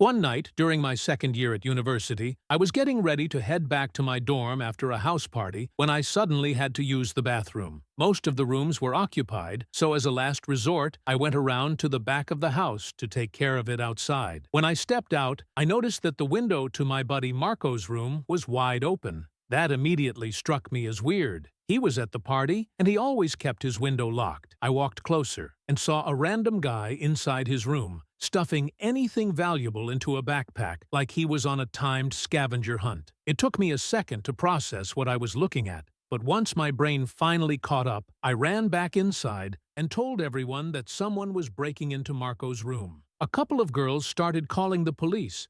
One night, during my second year at university, I was getting ready to head back to my dorm after a house party when I suddenly had to use the bathroom. Most of the rooms were occupied, so as a last resort, I went around to the back of the house to take care of it outside. When I stepped out, I noticed that the window to my buddy Marco's room was wide open. That immediately struck me as weird. He was at the party, and he always kept his window locked. I walked closer and saw a random guy inside his room, stuffing anything valuable into a backpack like he was on a timed scavenger hunt. It took me a second to process what I was looking at, but once my brain finally caught up, I ran back inside and told everyone that someone was breaking into Marco's room. A couple of girls started calling the police,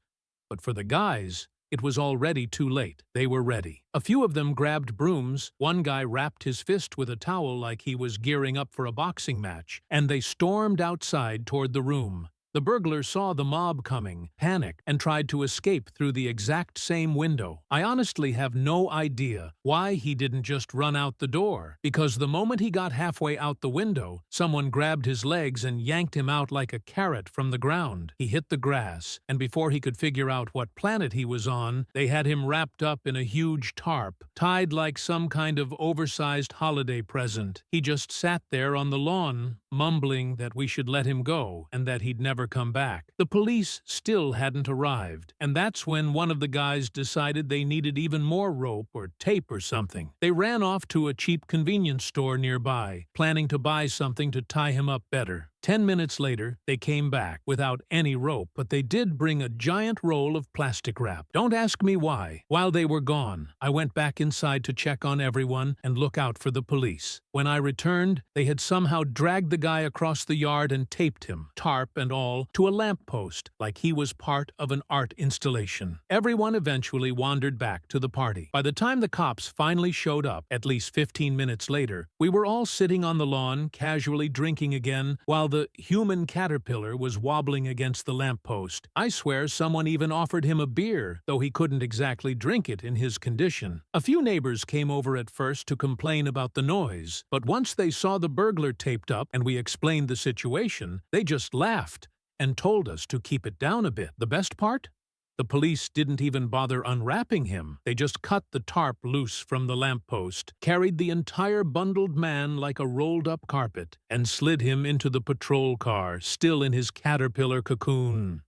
but for the guys, it was already too late. They were ready. A few of them grabbed brooms, one guy wrapped his fist with a towel like he was gearing up for a boxing match, and they stormed outside toward the room. The burglar saw the mob coming, panicked, and tried to escape through the exact same window. I honestly have no idea why he didn't just run out the door, because the moment he got halfway out the window, someone grabbed his legs and yanked him out like a carrot from the ground. He hit the grass, and before he could figure out what planet he was on, they had him wrapped up in a huge tarp, tied like some kind of oversized holiday present. He just sat there on the lawn, mumbling that we should let him go and that he'd never come back. The police still hadn't arrived, and that's when one of the guys decided they needed even more rope or tape or something. They ran off to a cheap convenience store nearby, planning to buy something to tie him up better. 10 minutes later, they came back without any rope, but they did bring a giant roll of plastic wrap. Don't ask me why. While they were gone, I went back inside to check on everyone and look out for the police. When I returned, they had somehow dragged the guy across the yard and taped him, tarp and all, to a lamppost like he was part of an art installation. Everyone eventually wandered back to the party. By the time the cops finally showed up, at least 15 minutes later, we were all sitting on the lawn, casually drinking again, while the human caterpillar was wobbling against the lamppost. I swear someone even offered him a beer, though he couldn't exactly drink it in his condition. A few neighbors came over at first to complain about the noise, but once they saw the burglar taped up and we explained the situation, they just laughed and told us to keep it down a bit. The best part? The police didn't even bother unwrapping him. They just cut the tarp loose from the lamppost, carried the entire bundled man like a rolled-up carpet, and slid him into the patrol car, still in his caterpillar cocoon.